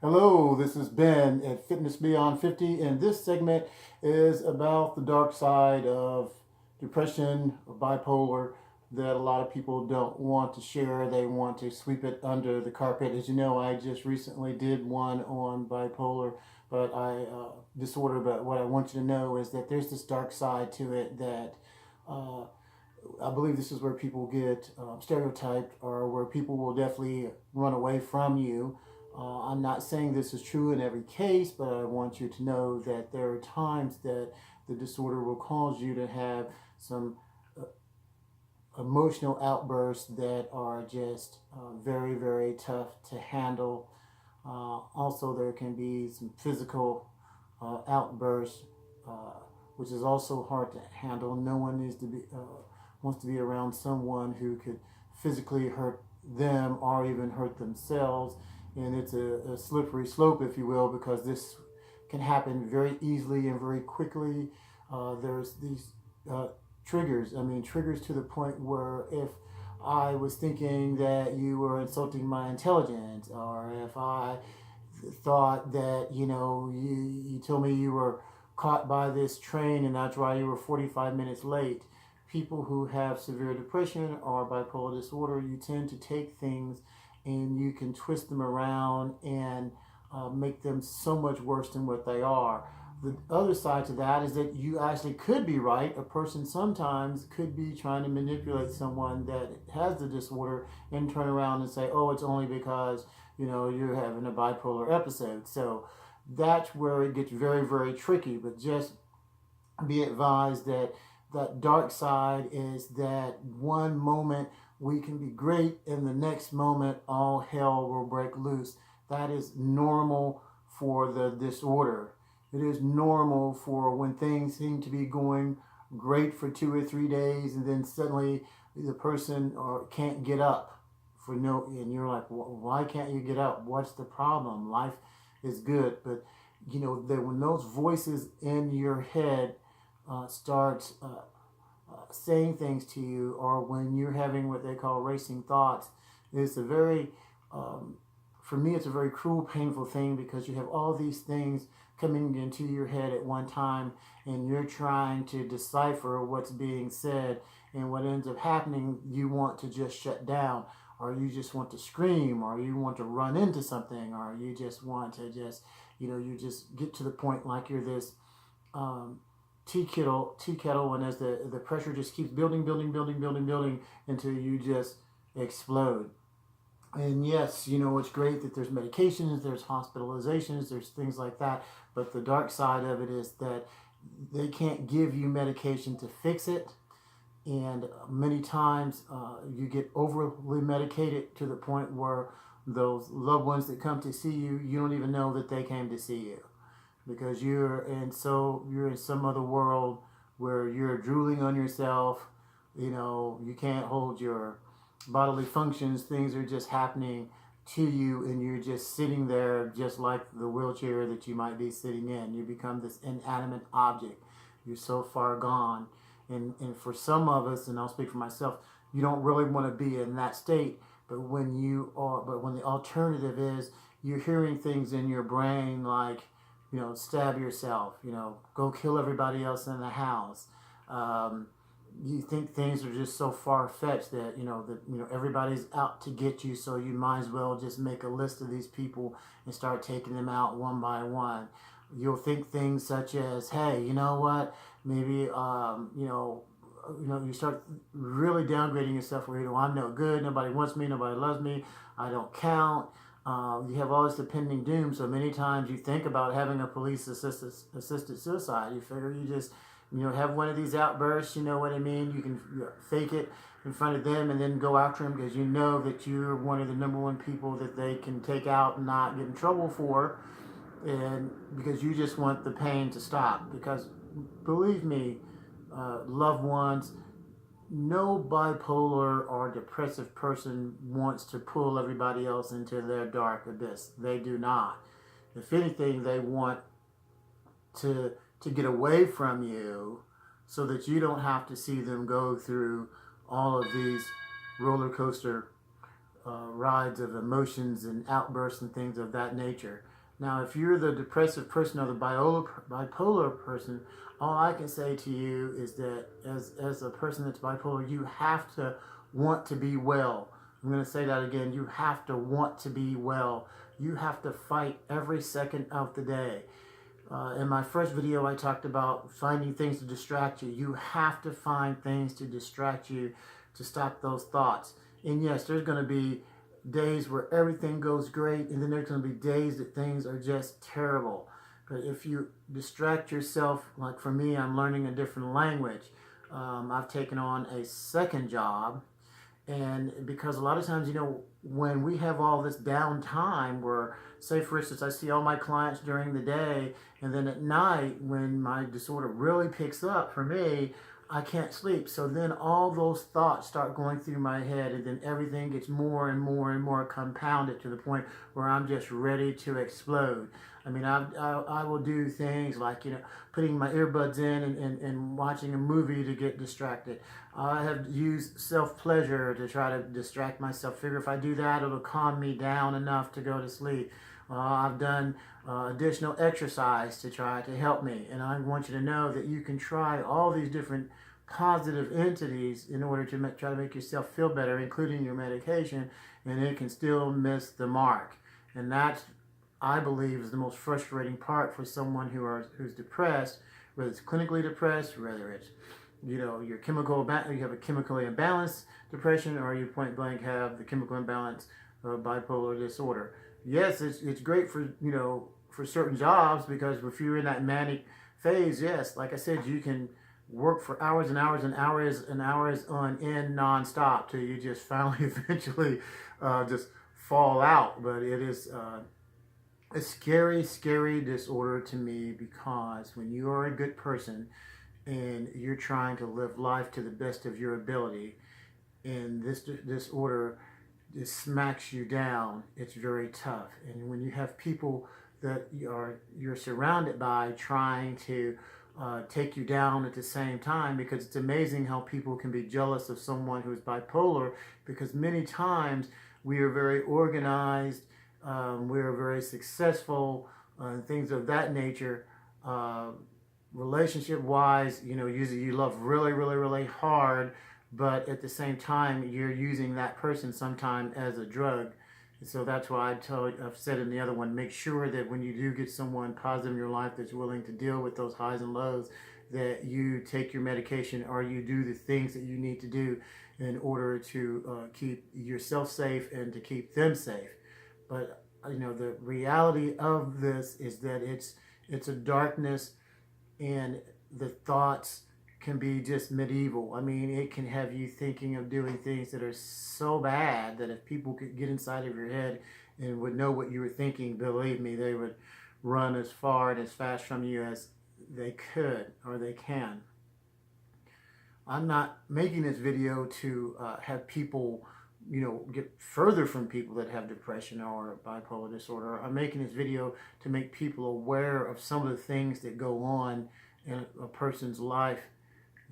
Hello, this is Ben at Fitness Beyond 50, and this segment is about the dark side of depression or bipolar that a lot of people don't want to share. They want to sweep it under the carpet. As you know, I just recently did one on bipolar, disorder. But what I want you to know is that there's this dark side to it that uh, I believe this is where people get stereotyped, or where people will definitely run away from you. I'm not saying this is true in every case, but I want you to know that there are times that the disorder will cause you to have some uh, emotional outbursts that are just very, very tough to handle. Also, there can be some physical outbursts, uh, which is also hard to handle. No one needs to be wants to be around someone who could physically hurt them or even hurt themselves, and it's a slippery slope, if you will, because this can happen very easily and very quickly. There's these uh, triggers. I mean, triggers to the point where if I was thinking that you were insulting my intelligence, or if I thought that you told me you were caught by this train and that's why you were 45 minutes late. People who have severe depression or bipolar disorder, you tend to take things and you can twist them around and make them so much worse than what they are. The other side to that is that you actually could be right. A person sometimes could be trying to manipulate someone that has the disorder and turn around and say, oh, it's only because you're having a bipolar episode. So that's where it gets very, very tricky. But just be advised that that dark side is that one moment we can be great and the next moment all hell will break loose. That is normal for the disorder. It is normal for when things seem to be going great for 2 or 3 days and then suddenly the person can't get up for no, and you're like, why can't you get up? What's the problem? Life is good. But that when those voices in your head start saying things to you, or when you're having what they call racing thoughts, it's a very, um, for me, it's a very cruel, painful thing, because you have all these things coming into your head at one time, and you're trying to decipher what's being said. And what ends up happening, you want to just shut down, or you just want to scream, or you want to run into something, or you just want to you just get to the point like you're this um, tea kettle, and as the pressure just keeps building, building, building, building, building until you just explode. And yes, it's great that there's medications, there's hospitalizations, there's things like that. But the dark side of it is that they can't give you medication to fix it. And many times you get overly medicated to the point where those loved ones that come to see you, you don't even know that they came to see you, because you're in some other world where you're drooling on yourself. You can't hold your bodily functions. Things are just happening to you, and you're just sitting there, just like the wheelchair that you might be sitting in. You become this inanimate object. You're so far gone. And for some of us, and I'll speak for myself, you don't really want to be in that state. But when the alternative is you're hearing things in your brain like, stab yourself, go kill everybody else in the house. Um, you think things are just so far fetched that everybody's out to get you, so you might as well just make a list of these people and start taking them out one by one. You'll think things such as, hey, you know what? Maybe you start really downgrading yourself, where I'm no good, nobody wants me, nobody loves me, I don't count. You have all this impending doom, so many times you think about having a police assisted suicide. You figure you just have one of these outbursts. You know what I mean? You can fake it in front of them and then go after them, because you know that you're one of the number one people that they can take out and not get in trouble for, and because you just want the pain to stop. Because believe me, loved ones, no bipolar or depressive person wants to pull everybody else into their dark abyss. They do not. If anything, they want to get away from you so that you don't have to see them go through all of these roller coaster rides of emotions and outbursts and things of that nature. Now, if you're the depressive person or the bipolar person, all I can say to you is that as a person that's bipolar, you have to want to be well. I'm going to say that again. You have to want to be well. You have to fight every second of the day. In my first video, I talked about finding things to distract you. You have to find things to distract you to stop those thoughts. And yes, there's going to be days where everything goes great, and then there's going to be days that things are just terrible. But if you distract yourself, like for me, I'm learning a different language. I've taken on a second job. And because a lot of times, when we have all this downtime where, say for instance, I see all my clients during the day, and then at night when my disorder really picks up for me, I can't sleep. So then all those thoughts start going through my head, and then everything gets more and more and more compounded to the point where I'm just ready to explode. I mean, I will do things like, putting my earbuds in and watching a movie to get distracted. I have used self-pleasure to try to distract myself. Figure if I do that, it'll calm me down enough to go to sleep. I've done additional exercise to try to help me. And I want you to know that you can try all these different positive entities in order to try to make yourself feel better, including your medication, and it can still miss the mark. And that's, I believe, is the most frustrating part for someone who's depressed, whether it's clinically depressed, whether it's you have a chemically imbalanced depression, or you point blank have the chemical imbalance of bipolar disorder. Yes, it's great for for certain jobs, because if you're in that manic phase, yes, like I said, you can work for hours and hours and hours and hours on end nonstop till you just finally eventually just fall out. But it is a scary, scary disorder to me, because when you are a good person and you're trying to live life to the best of your ability, and this disorder just smacks you down, it's very tough. And when you have people that you're surrounded by trying to take you down at the same time, because it's amazing how people can be jealous of someone who's bipolar, because many times we are very organized, we are very successful, and things of that nature. Relationship wise, usually you love really, really, really hard, but at the same time, you're using that person sometime as a drug. And so that's why I've said in the other one, make sure that when you do get someone positive in your life that's willing to deal with those highs and lows, that you take your medication, or you do the things that you need to do in order to keep yourself safe and to keep them safe. But the reality of this is that it's a darkness, and the thoughts can be just medieval. I mean, it can have you thinking of doing things that are so bad that if people could get inside of your head and would know what you were thinking, believe me, they would run as far and as fast from you as they could or they can. I'm not making this video to have people get further from people that have depression or bipolar disorder. I'm making this video to make people aware of some of the things that go on in a person's life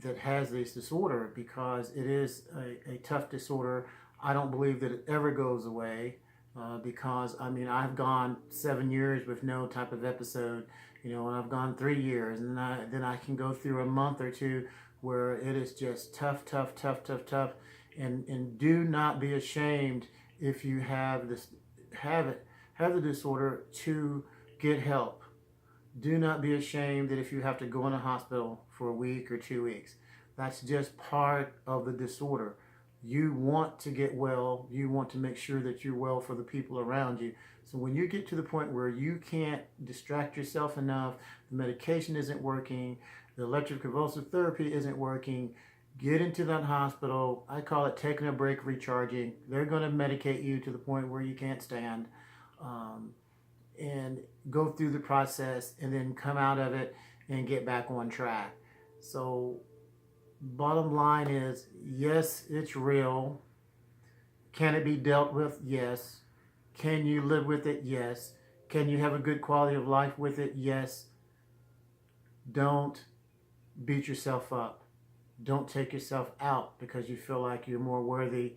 that has this disorder, because it is a tough disorder. I don't believe that it ever goes away, because I've gone 7 years with no type of episode, and I've gone 3 years, and then I can go through a month or two where it is just tough. And do not be ashamed if you have the disorder, to get help. Do not be ashamed that if you have to go in a hospital for a week or 2 weeks. That's just part of the disorder. You want to get well. You want to make sure that you're well for the people around you. So when you get to the point where you can't distract yourself enough, the medication isn't working, the electroconvulsive therapy isn't working, get into that hospital. I call it taking a break, recharging. They're going to medicate you to the point where you can't stand, and go through the process, and then come out of it and get back on track. So bottom line is, yes, it's real. Can it be dealt with? Yes. Can you live with it? Yes. Can you have a good quality of life with it? Yes. Don't beat yourself up. Don't take yourself out because you feel like you're more worthy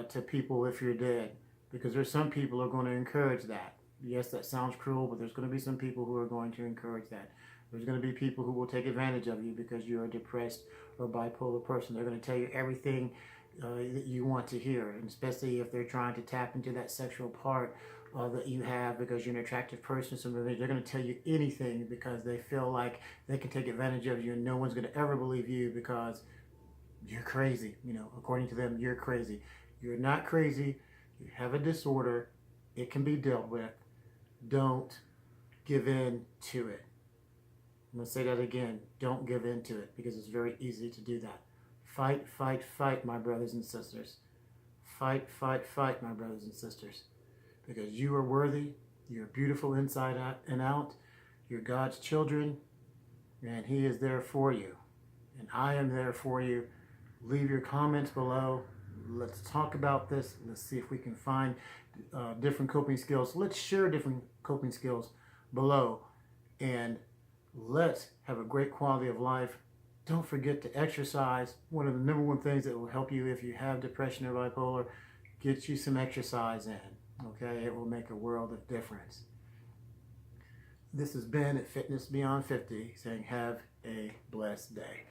to people if you're dead, because there's some people who are going to encourage that. Yes, that sounds cruel, but there's going to be some people who are going to encourage that. There's going to be people who will take advantage of you because you're a depressed or bipolar person. They're going to tell you everything that you want to hear, and especially if they're trying to tap into that sexual part that you have because you're an attractive person. So they're going to tell you anything because they feel like they can take advantage of you, and no one's going to ever believe you because you're crazy. You know, according to them, you're crazy. You're not crazy. You have a disorder. It can be dealt with. Don't give in to it. I'm going to say that again. Don't give in to it because it's very easy to do that. Fight, fight, fight, my brothers and sisters. Fight, fight, fight, my brothers and sisters. Because you are worthy. You're beautiful inside and out. You're God's children. And He is there for you. And I am there for you. Leave your comments below. Let's talk about this. Let's see if we can find different coping skills. Let's share different coping skills below. And let's have a great quality of life. Don't forget to exercise. One of the number one things that will help you if you have depression or bipolar, get you some exercise in. Okay, it will make a world of difference. This has been at Fitness Beyond 50 saying have a blessed day.